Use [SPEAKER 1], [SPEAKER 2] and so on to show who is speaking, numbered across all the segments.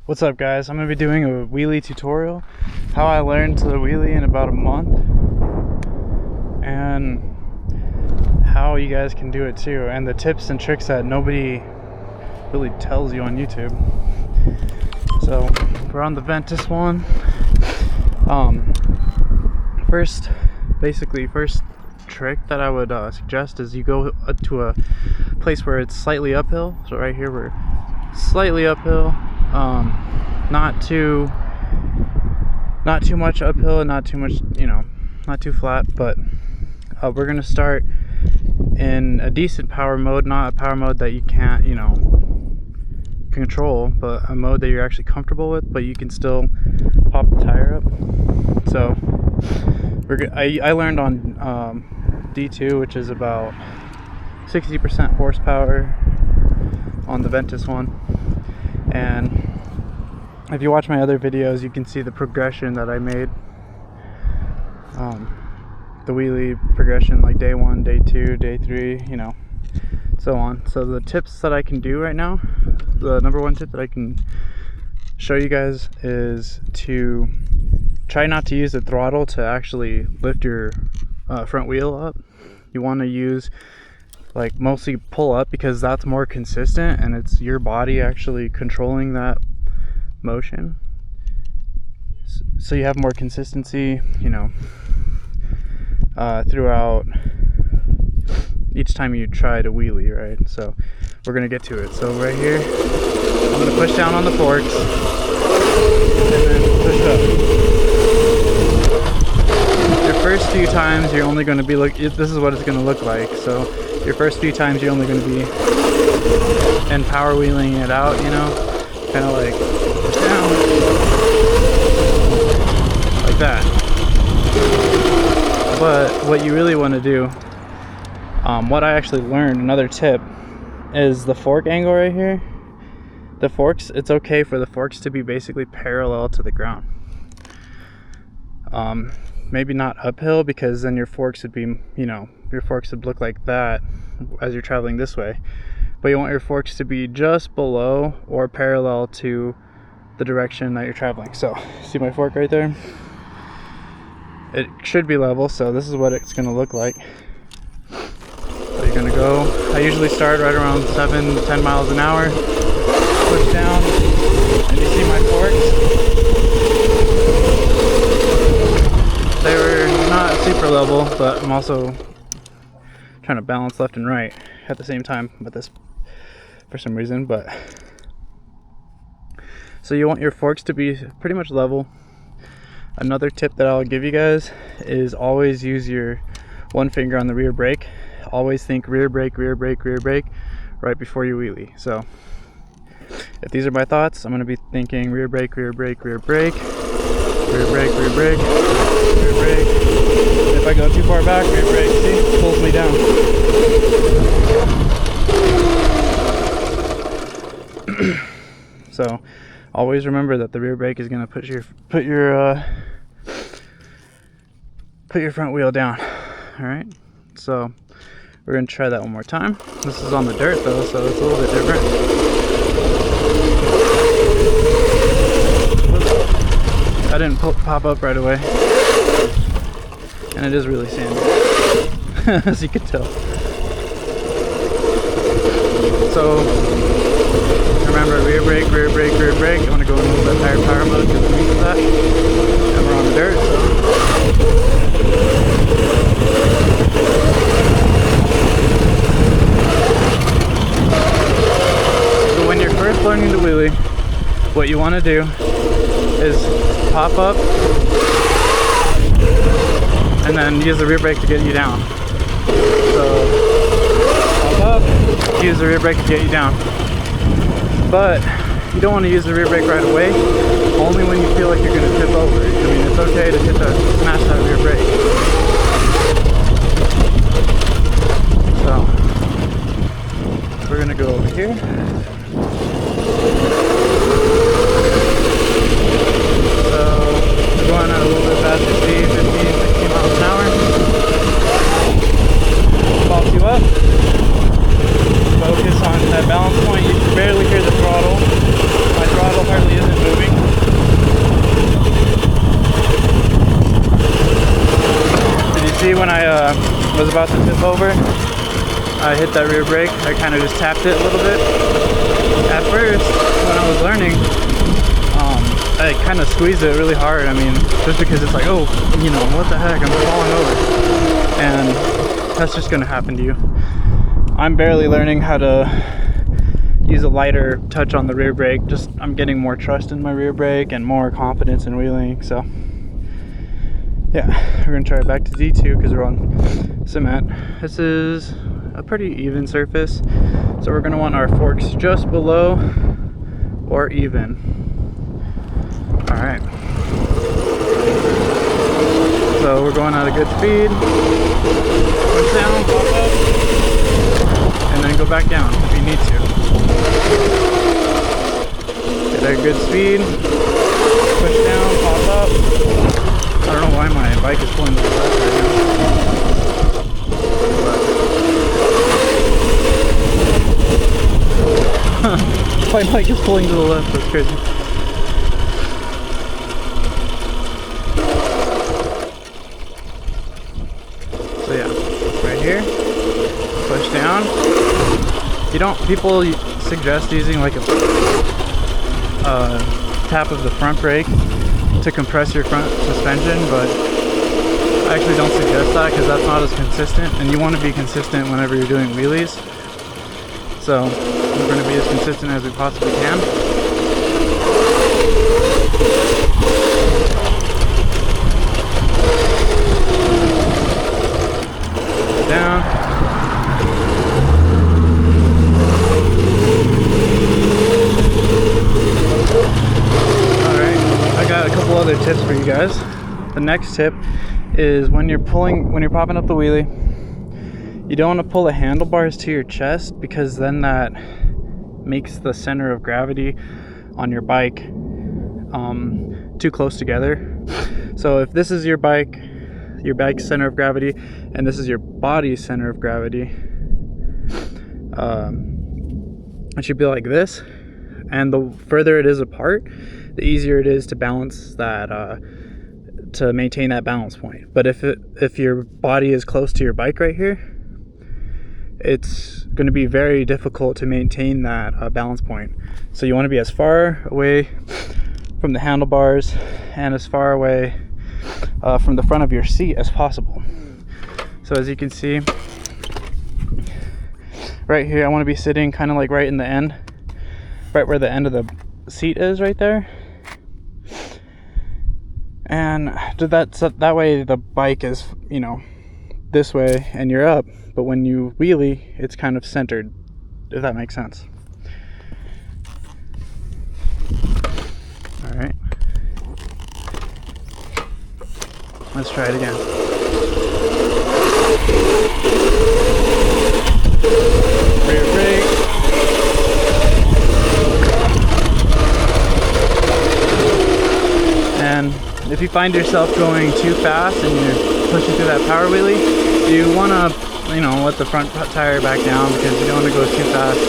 [SPEAKER 1] What's up, guys? I'm going to be doing a wheelie tutorial, how I learned to wheelie in about a month, and how you guys can do it too, and the tips and tricks that nobody really tells you on YouTube. So we're on the Ventus one. First trick that I would suggest is you go to a place where it's slightly uphill. So right here we're slightly uphill. Not too much uphill and not too much, not too flat, but we're gonna start in a decent power mode, not a power mode that you can't, control, but a mode that you're actually comfortable with, but you can still pop the tire up. So I learned on D2, which is about 60% horsepower on the Ventus one, and if you watch my other videos, you can see the progression that I made. The wheelie progression, like day 1, day 2, day 3, so on. So the tips that I can do right now, the number one tip that I can show you guys is to try not to use the throttle to actually lift your front wheel up. You want to use mostly pull up, because that's more consistent and it's your body actually controlling that motion, so you have more consistency throughout each time you try to wheelie, right? So we're gonna get to it. So right here I'm gonna push down on the forks and then push up. Your first few times you're only going to be this is what it's going to look like. So your first few times you're only going to be in power wheeling it out, kind of like down, like that. But what you really want to do, what I actually learned, another tip, is the fork angle right here. The forks, it's okay for the forks to be basically parallel to the ground. Maybe not uphill, because then your forks would be, your forks would look like that as you're traveling this way. But you want your forks to be just below or parallel to the direction that you're traveling. So see my fork right there? It should be level, so this is what it's going to look like. So you're going to go, I usually start right around 7-10 miles an hour, push down, and you see my forks? They were not super level, but I'm also trying to balance left and right at the same time with this for some reason. But so you want your forks to be pretty much level. Another tip that I'll give you guys is always use your one finger on the rear brake. Always think rear brake, rear brake, rear brake right before you wheelie. So if these are my thoughts, I'm going to be thinking rear brake, rear brake, rear brake, rear brake, rear brake, rear brake. If I go too far back, rear brake, see, it pulls me down. So always remember that the rear brake is going to put your front wheel down. All right, so we're going to try that one more time. This is on the dirt though, so it's a little bit different. I didn't pop up right away, and it is really sandy, as you can tell. So remember, rear brake, rear brake, rear brake. I want to go in a little bit higher power mode because I'm used to that, and we're on the dirt. So when you're first learning to wheelie, what you want to do is pop up and then use the rear brake to get you down. So pop up, use the rear brake to get you down. But you don't want to use the rear brake right away, only when you feel like you're going to tip over. I mean, it's okay to smash that rear brake. So we're going to go over here. Going at a little bit faster speed, 15-16 miles an hour. Pops you up. Focus on that balance point. You can barely hear the throttle. My throttle hardly isn't hit that rear brake, I kind of just tapped it a little bit. At first, when I was learning, I kind of squeezed it really hard. I mean, just because it's like, oh, you know, what the heck, I'm falling over. And that's just gonna happen to you. I'm barely learning how to use a lighter touch on the rear brake. I'm getting more trust in my rear brake and more confidence in wheeling. So yeah, we're gonna try it back to D2 because we're on cement. This is a pretty even surface, so we're gonna want our forks just below or even. All right, so we're going at a good speed. Push down, pop up, and then go back down if you need to. Get a good speed, push down, pop up. I don't know why my bike is pulling to the left right now. My bike is pulling to the left, that's crazy. So yeah, right here, push down. People suggest using like a tap of the front brake to compress your front suspension, but I actually don't suggest that because that's not as consistent, and you want to be consistent whenever you're doing wheelies. So we're going to be as consistent as we possibly can. Down. Alright, I got a couple other tips for you guys. The next tip is when you're popping up the wheelie, you don't want to pull the handlebars to your chest, because then that makes the center of gravity on your bike too close together. So if this is your bike's center of gravity and this is your body's center of gravity, it should be like this, and the further it is apart, the easier it is to balance that, to maintain that balance point. But if your body is close to your bike right here, it's going to be very difficult to maintain that balance point. So you want to be as far away from the handlebars and as far away from the front of your seat as possible. So as you can see right here, I want to be sitting kind of like right in the end, right where the end of the seat is right there. And that way the bike is, you know, this way and you're up, but when you wheelie, it's kind of centered, if that makes sense. All right, let's try it again. Rear brake. And if you find yourself going too fast and you're pushing through that power wheelie, you want to, you know, let the front tire back down, because you don't want to go too fast.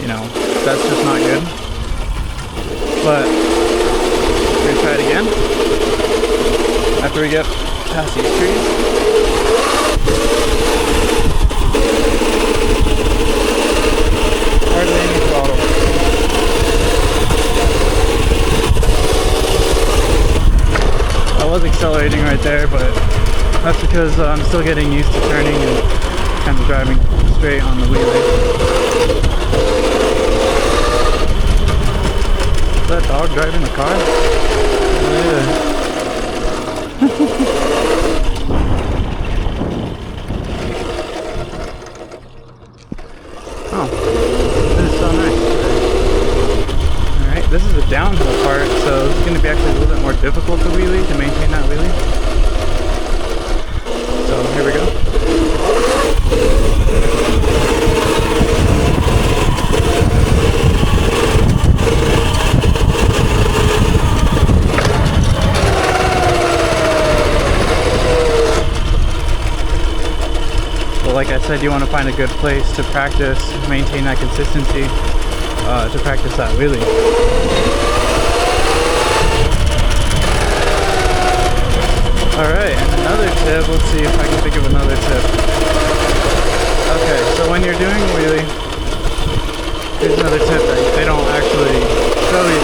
[SPEAKER 1] You know, that's just not good. But we're gonna try it again after we get past these trees. Hardly any throttle. I was accelerating right there, but that's because I'm still getting used to turning and kind of driving straight on the wheelie. Is that dog driving the car? Yeah. Oh, this is so nice. Alright, this is the downhill part, so it's going to be actually a little bit more difficult to wheelie, to maintain that wheelie. So here we go. Like I said, you want to find a good place to practice, maintain that consistency, to practice that wheelie. Alright, and another tip, let's see if I can think of another tip. Okay, so when you're doing a wheelie, here's another tip that they don't actually show you.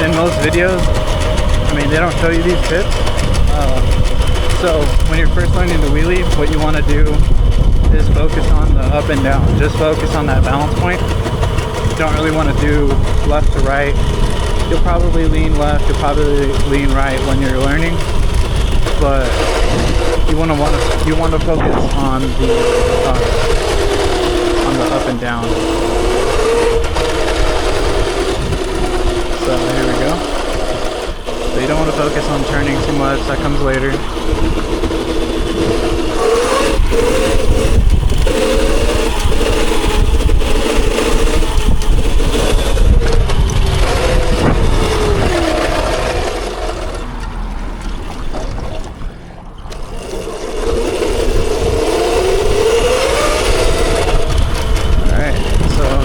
[SPEAKER 1] In most videos, I mean, they don't show you these tips. So when you're first learning the wheelie, what you want to do is focus on the up and down. Just focus on that balance point. You don't really want to do left to right. You'll probably lean left, you'll probably lean right when you're learning, but you want to focus on the up and down. So here we go. So you don't want to focus on turning too much, that comes later.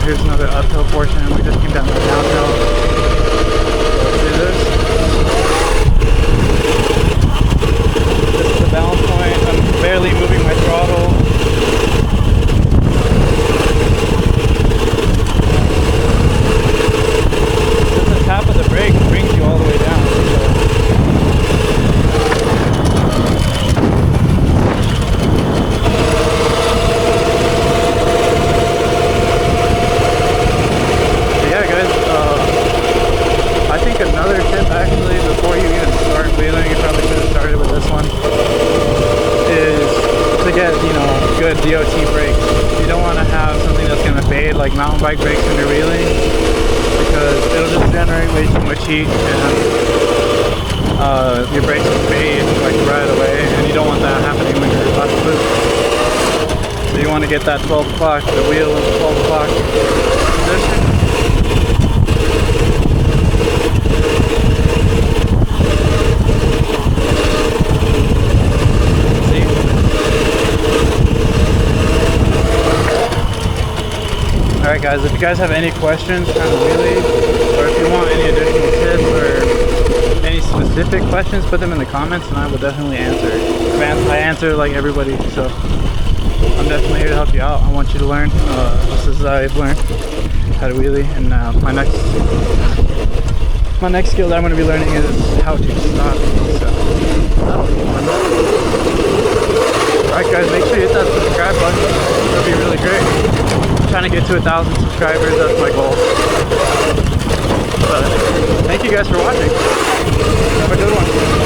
[SPEAKER 1] Here's another uphill portion. We just came down the downhill. Let's do this. This is the balance point. I'm barely moving my throttle. Just the tap of the brake brings you all the way down. Another tip actually, before you even start wheeling, you probably should have started with this one, is to get, you know, good DOT brakes. You don't want to have something that's going to fade like mountain bike brakes when you're wheeling, because it'll just generate way too much heat and your brakes will fade like right away, and you don't want that happening when you're about to loop. So you want to get that 12 o'clock, the wheel in 12 o'clock position. Alright guys, if you guys have any questions on the wheelie, or if you want any additional tips or any specific questions, put them in the comments and I will definitely answer. I answer like everybody, so I'm definitely here to help you out. I want you to learn. This is how I've learned how to wheelie, and my next skill that I'm going to be learning is how to stop. So that'll be fun. Alright guys, make sure you hit that subscribe button. That'll be really great. Trying to get to 1,000 subscribers, that's my goal. But thank you guys for watching. Have a good one.